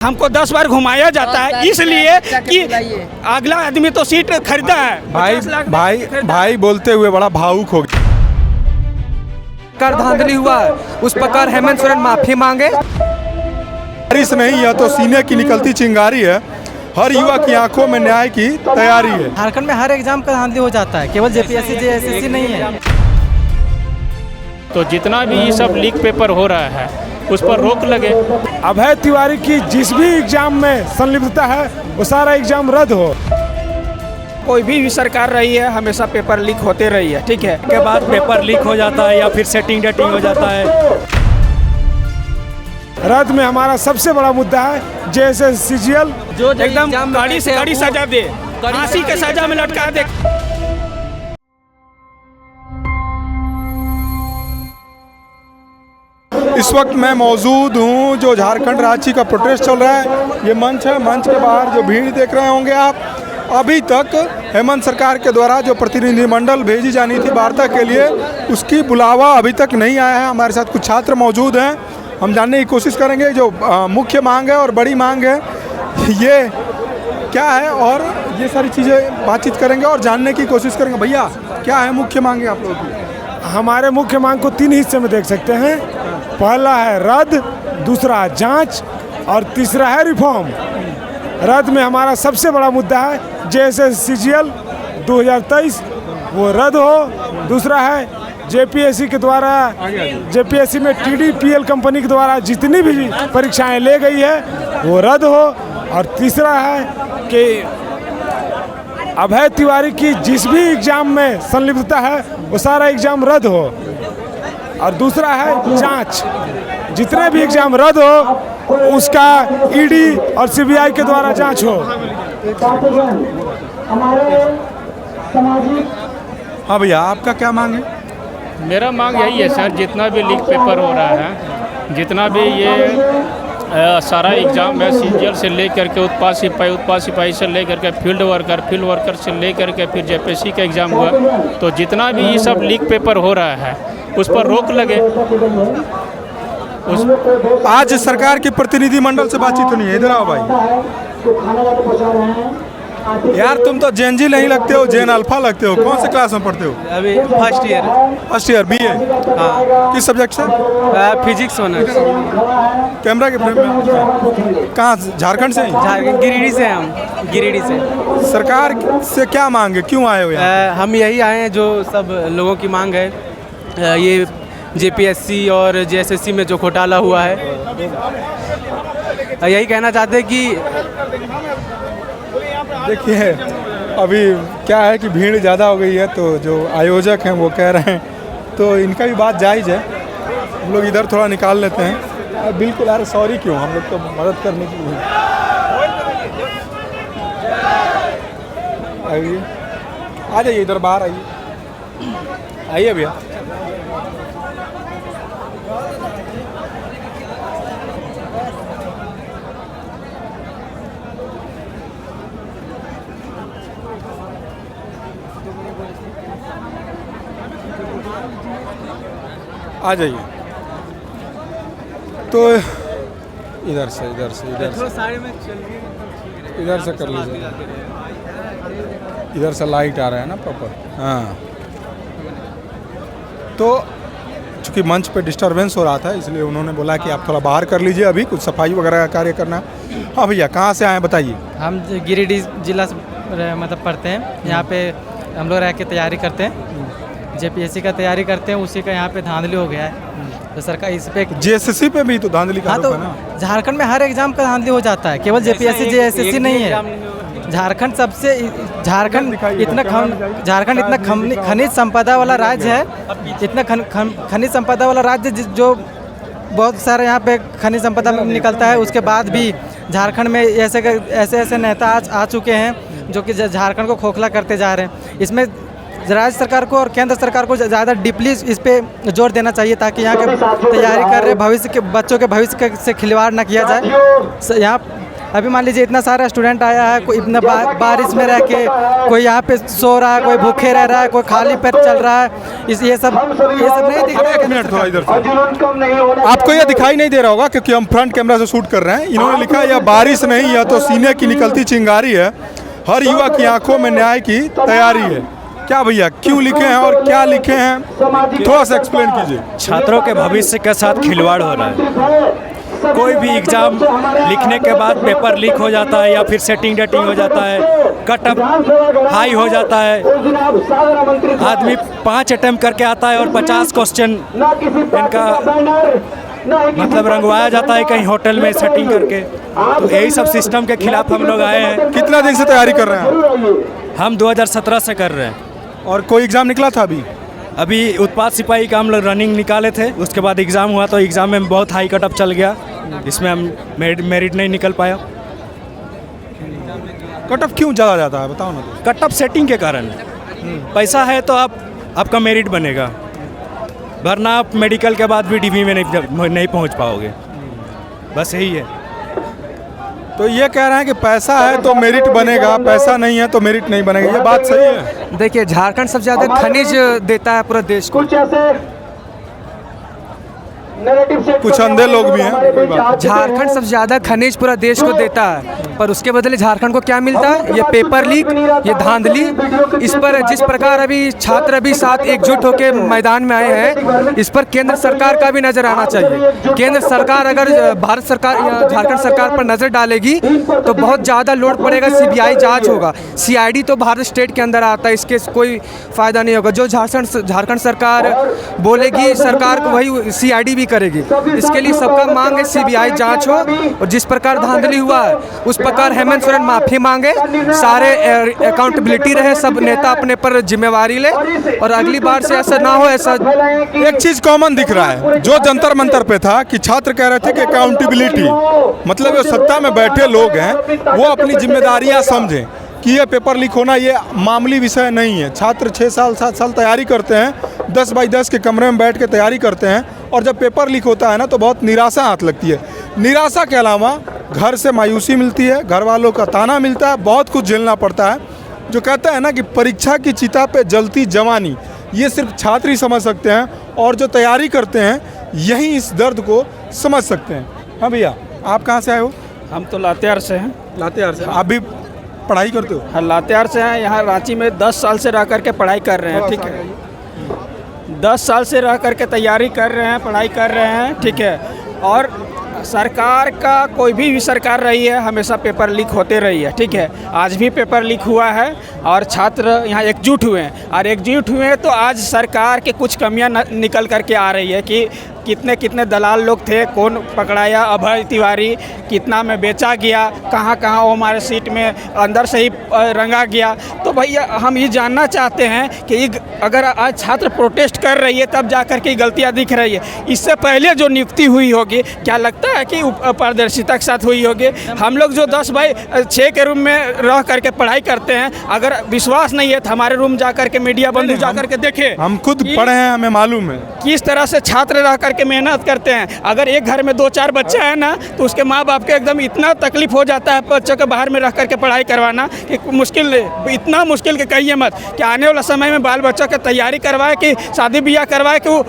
हमको 10 बार घुमाया जाता है इसलिए कि अगला आदमी तो सीट खरीदा है। भाई बोलते हुए बड़ा भावुक हो गया। कर धांधली हुआ उस प्रकार हेमंत सोरेन माफी मांगे। बारिश नहीं है तो सीने की निकलती चिंगारी है। हर युवा की आंखों में न्याय की तैयारी है। झारखंड में हर एग्जाम का धांधली हो जाता है, केवल जेपीएससी जेएसएससी नहीं है। तो जितना भी ये सब लीक पेपर हो रहा है उस पर रोक लगे। अभय तिवारी की जिस भी एग्जाम में संलिप्तता है वो सारा एग्जाम रद्द हो। कोई भी सरकार रही है हमेशा पेपर लीक होते रही है, ठीक है। के बाद पेपर लीक हो जाता है या फिर सेटिंग डेटिंग हो जाता है। रद्द में हमारा सबसे बड़ा मुद्दा है जेएसएससीजीएल जो एकदम कड़ी से कड़ी सजा दे, फांसी के सजा में लटका दे। इस वक्त मैं मौजूद हूँ जो झारखंड राज्य का प्रोटेस्ट चल रहा है। ये मंच है, मंच के बाहर जो भीड़ देख रहे होंगे आप, अभी तक हेमंत सरकार के द्वारा जो प्रतिनिधिमंडल भेजी जानी थी वार्ता के लिए उसकी बुलावा अभी तक नहीं आया है। हमारे साथ कुछ छात्र मौजूद हैं, हम जानने की कोशिश करेंगे जो मुख्य मांग है और बड़ी मांग है ये क्या है और ये सारी चीज़ें बातचीत करेंगे और जानने की कोशिश करेंगे। भैया क्या है मुख्य मांग है आप लोगों की? हमारे मुख्य मांग को 3 हिस्से में देख सकते हैं। पहला है रद्द, दूसरा जांच और तीसरा है रिफॉर्म। रद्द में हमारा सबसे बड़ा मुद्दा है जेएसएससीजीएल 2023 वो रद्द हो। दूसरा है जेपीएससी के द्वारा जेपीएससी में टीडीपीएल कंपनी के द्वारा जितनी भी परीक्षाएं ले गई है वो रद्द हो। और तीसरा है कि अभय तिवारी की जिस भी एग्जाम में संलिप्तता है वो सारा एग्जाम रद्द हो। और दूसरा है जांच, जितने भी एग्जाम रद्द हो उसका ईडी और सीबीआई के द्वारा जांच हो। हाँ भैया आपका क्या मांग है? मेरा मांग यही है सर, जितना भी लीक पेपर हो रहा है, जितना भी ये सारा एग्ज़ाम है, सीजीएल से लेकर के उत्पाद सिपाही से लेकर के फील्ड वर्कर से लेकर के फिर जेपीएससी का एग्ज़ाम हुआ, तो जितना भी ये सब लीक पेपर हो रहा है उस पर रोक लगे। आज सरकार के प्रतिनिधिमंडल से बातचीत नहीं है। इधर आओ भाई। यार तुम तो जेनजी नहीं लगते हो, जेन अल्फा लगते हो। कौन से क्लास में पढ़ते हो? अभी फर्स्ट ईयर बीए। हाँ। किस सब्जेक्ट से? Physics honours. कैमरा के फ्रेम में कहाँ? झारखंड से ही? गिरिडीह से हम गिरिडीह से। सरकार से क्या मांग है, क्यों आए हो यहाँ? हम यही आए हैं जो सब लोगों की मांग है। ये जेपीएससी और जेएसएससी में जो घोटाला हुआ है, यही कहना चाहते हैं कि देखिए अभी क्या है कि भीड़ ज़्यादा हो गई है तो जो आयोजक हैं वो कह रहे हैं तो इनका भी बात जायज़ है। हम लोग इधर थोड़ा निकाल लेते हैं। बिल्कुल यार सॉरी क्यों, हम लोग तो मदद करने के लिए आइए। आ जाइए इधर बाहर आइए भैया। आ जाइए। तो इधर से कर लीजिए। इधर से लाइट आ रहा है ना प्रॉपर। हाँ तो चूँकि मंच पे डिस्टरबेंस हो रहा था इसलिए उन्होंने बोला कि आप थोड़ा बाहर कर लीजिए, अभी कुछ सफाई वगैरह का कार्य करना है। हाँ भैया कहाँ से आए बताइए? हम गिरिडीह जिला से मतलब पढ़ते हैं। यहाँ पे हम लोग रह के तैयारी करते हैं, जेपीएससी का तैयारी करते हैं। उसी का यहाँ पे धांधली हो गया है तो सरकार इस पे जेएसएससी पे भी तो धांधली का आरोप है ना? झारखंड में हर एग्जाम का धांधली हो जाता है, केवल जेपीएससी जेएसएससी नहीं है। झारखंड इतना खनिज संपदा वाला राज्य है, इतना खनिज संपदा वाला राज्य जो बहुत सारे यहाँ पे खनिज संपदा निकलता है। उसके बाद भी झारखंड में ऐसे नेता आ चुके हैं जो कि झारखंड को खोखला करते जा रहे हैं। इसमें राज्य सरकार को और केंद्र सरकार को ज़्यादा डीपली इस पे जोर देना चाहिए ताकि यहाँ के तैयारी कर रहे भविष्य के बच्चों के भविष्य से खिलवाड़ न किया जाए। यहाँ अभी मान लीजिए इतना सारा स्टूडेंट आया है, कोई इतना बारिश में रह के कोई यहाँ पे सो रहा है, कोई भूखे रह रहा है, कोई खाली पेट चल रहा है, ये सब नहीं दिख रहा है। एक मिनट थोड़ा इधर से। आपको ये दिखाई नहीं दे रहा होगा क्योंकि हम फ्रंट कैमरा से शूट कर रहे हैं। इन्होंने लिखा यह बारिश नहीं, यह तो सीने की निकलती चिंगारी है, हर युवा की आंखों में न्याय की तैयारी है। क्या भैया, क्यों लिखे हैं और क्या लिखे हैं, थोड़ा सा एक्सप्लेन कीजिए। छात्रों के भविष्य के साथ खिलवाड़ हो रहा है। कोई भी एग्ज़ाम लिखने के बाद पेपर लीक हो जाता है या फिर सेटिंग डेटिंग हो जाता है, कट ऑफ हाई हो जाता है। आदमी 5 अटेम्प्ट करके आता है और 50 क्वेश्चन इनका मतलब रंगवाया जाता है कहीं होटल में सेटिंग करके। तो यही सब सिस्टम के खिलाफ हम लोग आए हैं। कितना दिन से तैयारी कर रहे हैं? हम 2017 से कर रहे हैं। और कोई एग्जाम निकला था अभी उत्पाद सिपाही का हम लोग रनिंग निकाले थे, उसके बाद एग्ज़ाम हुआ तो एग्ज़ाम में बहुत हाई कट ऑफ चल गया, इसमें हम मेरिट नहीं निकल पाया। कट ऑफ क्यों ज़्यादा जाता है बताओ ना। कट ऑफ सेटिंग के कारण। पैसा है तो आपका मेरिट बनेगा, वरना आप मेडिकल के बाद भी डीवी में नहीं पहुंच पाओगे। बस यही है। तो ये कह रहे हैं कि पैसा है तो मेरिट बनेगा, पैसा नहीं है तो मेरिट नहीं बनेगा, ये बात सही है? देखिए, झारखंड सबसे ज़्यादा खनिज देता है पूरे देश को। कुछ अंधे लोग भी हैं। झारखंड सबसे ज़्यादा खनिज पूरा देश को देता है, पर उसके बदले झारखंड को क्या मिलता है? ये पेपर लीक, ये धांधली। इस पर जिस प्रकार अभी छात्र अभी साथ एकजुट होकर मैदान में आए हैं, इस पर केंद्र सरकार का भी नज़र आना चाहिए। केंद्र सरकार अगर भारत सरकार या झारखंड सरकार पर नज़र डालेगी तो बहुत ज़्यादा लोड पड़ेगा, CBI जाँच होगा। CID तो भारत स्टेट के अंदर आता है, इसके कोई फ़ायदा नहीं होगा। जो झारखंड सरकार बोलेगी सरकार को वही CID भी करेगी। इसके लिए सबका मांग है CBI जांच हो, और जिस प्रकार धांधली हुआ है उस प्रकार हेमंत सोरेन माफी मांगे, सारे अकाउंटेबिलिटी रहे, सब नेता अपने पर जिम्मेवारी ले, और अगली बार से ऐसा ना हो। ऐसा एक चीज कॉमन दिख रहा है जो जंतर मंतर पे था कि छात्र कह रहे थे कि अकाउंटेबिलिटी मतलब जो सत्ता में बैठे लोग हैं वो अपनी जिम्मेदारियां समझें कि ये पेपर लीक होना ये मामूली विषय नहीं है। छात्र 6 साल 7 साल तैयारी करते हैं, 10 बाई 10 के कमरे में बैठ के तैयारी करते हैं, और जब पेपर लीक होता है ना तो बहुत निराशा हाथ लगती है। निराशा के अलावा घर से मायूसी मिलती है, घर वालों का ताना मिलता है, बहुत कुछ झेलना पड़ता है। जो कहता है ना कि परीक्षा की चिता पे जलती जवानी, ये सिर्फ छात्र ही समझ सकते हैं, और जो तैयारी करते हैं यही इस दर्द को समझ सकते हैं। हाँ भैया, आप कहाँ से आए हो? हम तो लातेहार से हैं। लातेहार से? आप भी पढ़ाई करते हो? हाँ, लातेहार से हैं। यहाँ रांची में 10 साल से रह करके पढ़ाई कर रहे हैं। ठीक है, 10 साल से रह करके तैयारी कर रहे हैं, पढ़ाई कर रहे हैं। ठीक है, और सरकार का कोई भी सरकार रही है हमेशा पेपर लीक होते रही है। ठीक है, आज भी पेपर लीक हुआ है और छात्र यहाँ एकजुट हुए हैं, और एकजुट हुए हैं तो आज सरकार के कुछ कमियाँ निकल करके आ रही है कि कितने दलाल लोग थे, कौन पकड़ाया, अभय तिवारी कितना में बेचा गया, कहाँ वो हमारे सीट में अंदर से ही रंगा गया। तो भैया हम ये जानना चाहते हैं कि अगर आज छात्र प्रोटेस्ट कर रही है तब जा कर के गलतियाँ दिख रही है, इससे पहले जो नियुक्ति हुई होगी क्या लगता है कि पारदर्शिता के साथ हुई होगी? हम लोग जो 10 बाई 6 के रूम में रह करके पढ़ाई करते हैं, अगर विश्वास नहीं है तो हमारे रूम जा कर के मीडिया बंधु जा कर के देखे, हम खुद पढ़े हैं, हमें मालूम है किस तरह से छात्र रह करके मेहनत करते हैं। अगर एक घर में 2-4 बच्चे हैं ना तो उसके माँ बाप के एकदम इतना तकलीफ हो जाता है बच्चों को बाहर में रख करके पढ़ाई करवाना कि मुश्किल, इतना मुश्किल कि कहिए मत कि आने वाला समय में बाल बच्चों की तैयारी करवाए कि शादी ब्याह करवाए कि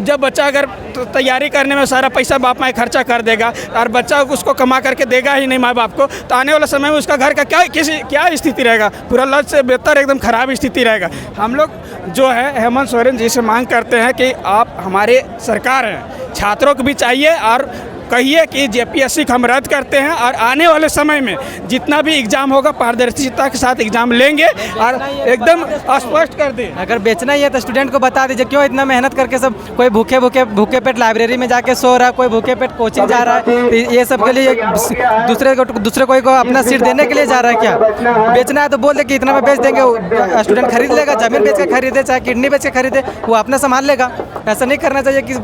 जब बच्चा अगर तैयारी करने में सारा पैसा बाप माँ खर्चा कर देगा और बच्चा उसको कमा करके देगा ही नहीं माँ बाप को, तो आने वाला समय में उसका घर का क्या स्थिति रहेगा? पूरा लज से बेहतर एकदम खराब स्थिति रहेगा। हम लोग जो है हेमंत सोरेन जी से मांग करते हैं कि आप हमारे सरकार हैं, छात्रों को भी चाहिए और कहिए कि JPSC को हम रद्द करते हैं, और आने वाले समय में जितना भी एग्ज़ाम होगा पारदर्शिता के साथ एग्ज़ाम लेंगे और एकदम स्पष्ट कर दें। अगर बेचना ही है तो स्टूडेंट को बता दीजिए क्यों इतना मेहनत करके सब कोई भूखे पेट लाइब्रेरी में जाके सो रहा है, कोई भूखे पेट कोचिंग जा रहा है, ये सब के लिए दूसरे कोई को अपना सीट देने के लिए जा रहा है क्या? बेचना है तो बोल दे कि इतना में बेच देंगे, स्टूडेंट खरीद लेगा, जमीन बेच के खरीदे चाहे किडनी बेच के खरीदे, वो अपना संभाल लेगा। ऐसा नहीं करना चाहिए कि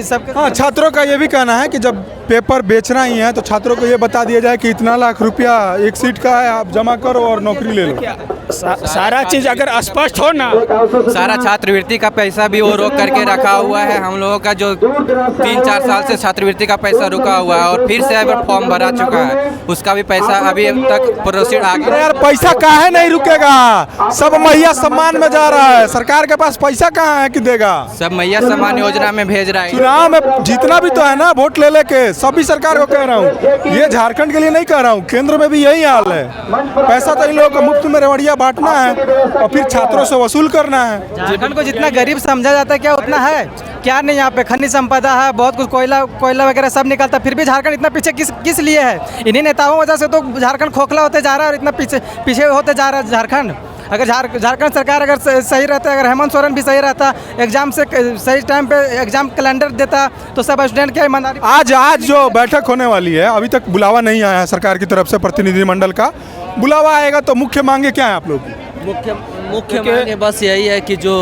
सब। हाँ, छात्रों का ये भी कहना है कि जब पेपर बेचना ही है तो छात्रों को ये बता दिया जाए कि इतना लाख रुपया एक सीट का है, आप जमा करो और नौकरी ले लो। सारा चीज़ अगर स्पष्ट हो ना, सारा छात्रवृत्ति का पैसा भी वो रोक करके रखा हुआ है। हम लोगों का जो 3-4 साल से छात्रवृत्ति का पैसा रुका हुआ है और फिर से अब फॉर्म भरा चुका है, उसका भी पैसा अभी तक प्रोसीड आगे। अरे यार पैसा काहे नहीं रुकेगा, सब मैया सम्मान में जा रहा है, सरकार के पास पैसा कहाँ है कि देगा? सब मैया सम्मान योजना में भेज रहा है। चुनाव में जितना भी तो है ना वोट ले लेके, सभी सरकार को कह रहा हूँ, ये झारखंड के लिए नहीं कह रहा हूँ, केंद्र में भी यही हाल है। पैसा तो इन लोगों को मुफ्त में रेवड़िया बांटना है और फिर छात्रों से वसूल करना है। झारखंड को जितना गरीब समझा जाता है क्या उतना है क्या? नहीं, यहाँ पे खनिज संपदा है, बहुत कुछ कोयला वगैरह सब निकलता है, फिर भी झारखंड इतना पीछे किस लिए है? इन्हीं नेताओं वजह से तो झारखंड खोखला होते जा रहा है और इतना पीछे होते जा रहा है झारखंड। अगर झारखंड सरकार अगर सही रहता, अगर हेमंत सोरेन भी सही रहता, एग्जाम से सही टाइम पे एग्जाम कैलेंडर देता, तो सब स्टूडेंट क्या ईमानदारी। आज जो बैठक होने वाली है, अभी तक बुलावा नहीं आया है सरकार की तरफ से, प्रतिनिधिमंडल का बुलावा आएगा तो मुख्य मांगे क्या है आप लोग? मुख्य मांगे बस यही है कि जो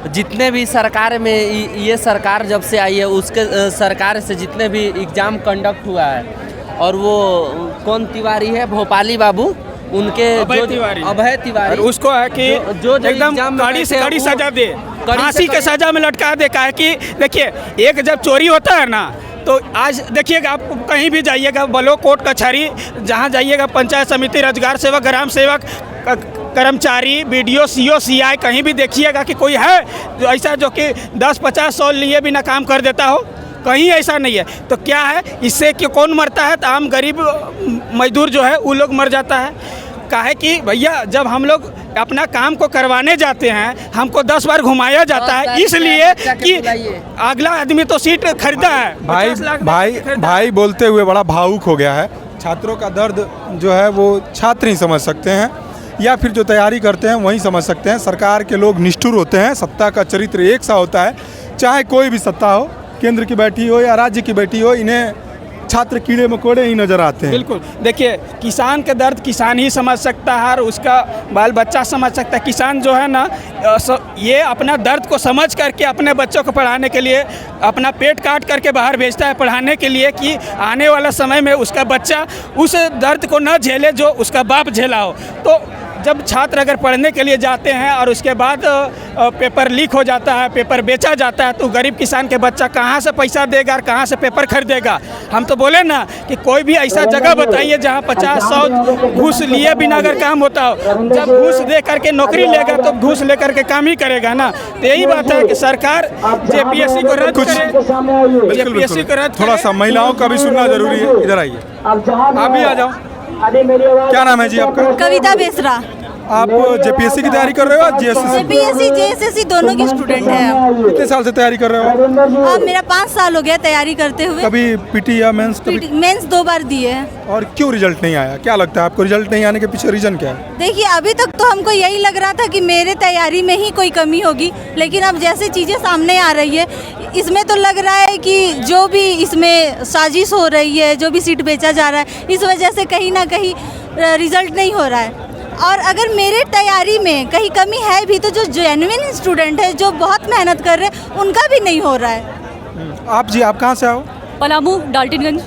जितने भी सरकार में ये सरकार जब से आई है उसके सरकार से जितने भी एग्जाम कंडक्ट हुआ है, और वो कौन तिवारी है, भोपाली बाबू, उनके अभय तिवारी, उसको है कि जो एकदम कड़ी से कड़ी सजा दे, फांसी के सजा में लटका दे। का है कि देखिए, एक जब चोरी होता है ना, तो आज देखिएगा आप कहीं भी जाइएगा, ब्लॉक कोर्ट कचहरी जहाँ जाइएगा, पंचायत समिति, रोजगार सेवक, ग्राम सेवक, कर्मचारी, बीडीओ, सीओ, सीआई, कहीं भी देखिएगा कि कोई है जो ऐसा जो कि 10-50-100 लिए बिना काम कर देता हो, कहीं ऐसा नहीं है। तो क्या है इससे कि कौन मरता है? तो आम गरीब मजदूर जो है वो लोग मर जाता है। काहे कि भैया जब हम लोग अपना काम को करवाने जाते हैं, हमको 10 बार घुमाया जाता है, इसलिए कि अगला आदमी तो सीट खरीदा है। भाई बोलते हुए बड़ा भावुक हो गया है। छात्रों का दर्द जो है वो छात्र ही समझ सकते हैं, या फिर जो तैयारी करते हैं वही समझ सकते हैं। सरकार के लोग निष्ठुर होते हैं, सत्ता का चरित्र एक सा होता है, चाहे कोई भी सत्ता हो, केंद्र की बैठी हो या राज्य की बैठी हो, इन्हें छात्र कीड़े मकोड़े ही नजर आते हैं। बिल्कुल, देखिए किसान के दर्द किसान ही समझ सकता है और उसका बाल बच्चा समझ सकता है। किसान जो है ना, ये अपना दर्द को समझ करके अपने बच्चों को पढ़ाने के लिए अपना पेट काट करके बाहर भेजता है पढ़ाने के लिए, कि आने वाला समय में उसका बच्चा उस दर्द को न झेले जो उसका बाप झेला हो। तो जब छात्र अगर पढ़ने के लिए जाते हैं और उसके बाद पेपर लीक हो जाता है, पेपर बेचा जाता है, तो गरीब किसान के बच्चा कहाँ से पैसा देगा और कहाँ से पेपर खरीदेगा? हम तो बोले ना कि कोई भी ऐसा जगह बताइए जहाँ 50-100 घूस लिए बिना अगर काम होता हो। जब घूस दे करके नौकरी लेगा तो घूस लेकर के काम ही करेगा ना। तो यही बात है कि सरकार जेपीएससी को रद्द करे, जेपीएससी को रद्द। थोड़ा सा महिलाओं का भी सुनना जरूरी है, इधर आइए, आप भी आ जाओ। क्या नाम है जी आपका? कविता बेसरा। आप जेपीएससी की तैयारी कर रहे हो? जेपीएससी जेएसएससी दोनों की स्टूडेंट है। कितने साल से तैयारी कर रहे हो? अब मेरा 5 साल हो गया तैयारी करते हुए। कभी पीटी या मेंस? मेंस 2 बार दिए हैं। और क्यों रिजल्ट नहीं आया? क्या लगता है आपको रिजल्ट नहीं आने के पीछे रीजन क्या है? देखिए, अभी तक तो हमको यही लग रहा था कि मेरे तैयारी में ही कोई कमी होगी, लेकिन अब जैसे चीज़ें सामने आ रही है, इसमें तो लग रहा है कि जो भी इसमें साजिश हो रही है, जो भी सीट बेचा जा रहा है, इस वजह से कहीं ना कहीं रिजल्ट नहीं हो रहा है। और अगर मेरे तैयारी में कहीं कमी है भी, तो जो जेन्युइन स्टूडेंट है, जो बहुत मेहनत कर रहे हैं, उनका भी नहीं हो रहा है। आप जी, आप कहाँ से आओ? पलामू, डाल्टनगंज।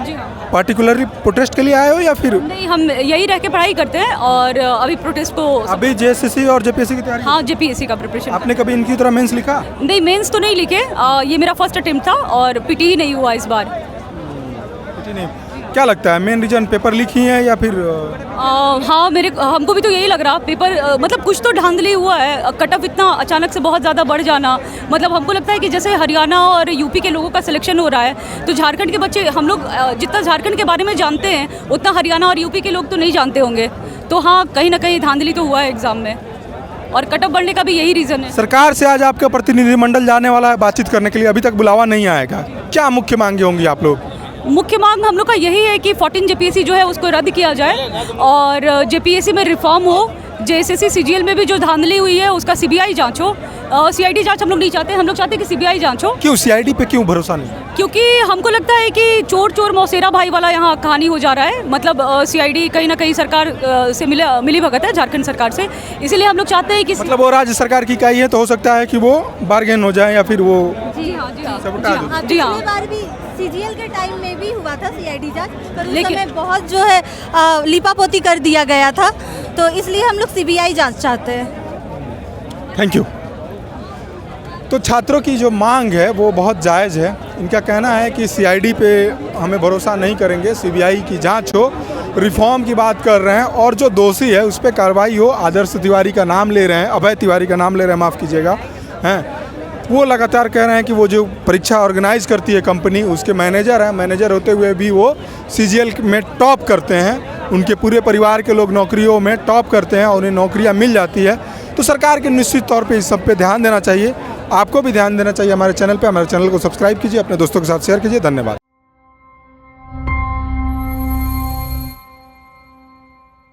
जी, पार्टिकुलरली प्रोटेस्ट के लिए आए हो या फिर? नहीं, हम यही रह के पढ़ाई करते हैं और अभी प्रोटेस्ट को। अभी जेएसएससी और जेपीएससी की तैयारी? हाँ, जेपीएससी का प्रिपरेशन। आपने कभी इनकी तरह मेंस लिखा? नहीं, मेंस तो नहीं लिखे, ये मेरा फर्स्ट अटेम्प्ट था और पीटी ही नहीं हुआ इस बार। पीटी नहीं। क्या लगता है मेन रीजन पेपर लीक ही है या फिर? हाँ, हमको भी तो यही लग रहा। पेपर मतलब कुछ तो धांधली हुआ है। कट ऑफ इतना अचानक से बहुत ज़्यादा बढ़ जाना, मतलब हमको लगता है कि जैसे हरियाणा और यूपी के लोगों का सिलेक्शन हो रहा है, तो झारखंड के बच्चे, हम लोग जितना झारखंड के बारे में जानते हैं उतना हरियाणा और यूपी के लोग तो नहीं जानते होंगे। तो हाँ, कहीं ना कहीं धांधली तो हुआ है एग्जाम में, और कट ऑफ बढ़ने का भी यही रीज़न है। सरकार से आज आपका प्रतिनिधिमंडल जाने वाला है बातचीत करने के लिए, अभी तक बुलावा नहीं आएगा। क्या मुख्य मांगे होंगी आप लोग? मुख्य मांग हम लोग का यही है कि 14 जेपीएससी जो है उसको रद्द किया जाए और जेपीएससी में रिफॉर्म हो। जेएसएससी सीजीएल में भी जो धांधली हुई है उसका सीबीआई जांच हो, CID जांच हम लोग नहीं चाहते, हम लोग चाहते हैं कि CBI जांच हो। क्यों CID पे क्यों भरोसा नहीं? क्योंकि हमको लगता है कि चोर चोर मौसेरा भाई वाला यहाँ कहानी हो जा रहा है। मतलब CID कहीं ना कहीं सरकार से मिली भगत है, झारखंड सरकार से, इसीलिए हम लोग चाहते हैं कि मतलब वो राज्य सरकार की इकाई है तो हो सकता है कि वो बार्गेन हो जाए या फिर वो जी हाँ जी हाँ सबूताज हो। जी हाँ। पिछली बार भी CGL के टाइम में भी हुआ था CID जांच, पर उस समय बहुत जो है लिपापोती कर दिया गया था, तो इसलिए हम लोग CBI जांच चाहते हैं। Thank you. तो छात्रों की जो मांग है वो बहुत जायज़ है। इनका कहना है कि CID पे हमें भरोसा नहीं करेंगे, CBI की जांच हो, रिफॉर्म की बात कर रहे हैं और जो दोषी है उस पर कार्रवाई हो। आदर्श तिवारी का नाम ले रहे हैं, अभय तिवारी का नाम ले रहे हैं, माफ़ कीजिएगा, हैं वो लगातार कह रहे हैं कि वो जो परीक्षा ऑर्गेनाइज करती है कंपनी, उसके मैनेजर हैं, मैनेजर होते हुए भी वो CGL में टॉप करते हैं, उनके पूरे परिवार के लोग नौकरियों में टॉप करते हैं और उन्हें नौकरियां मिल जाती है। तो सरकार के निश्चित तौर पे इस सब पे ध्यान देना चाहिए। आपको भी ध्यान देना चाहिए हमारे चैनल पे। हमारे चैनल को सब्सक्राइब कीजिए, अपने दोस्तों के साथ शेयर कीजिए। धन्यवाद।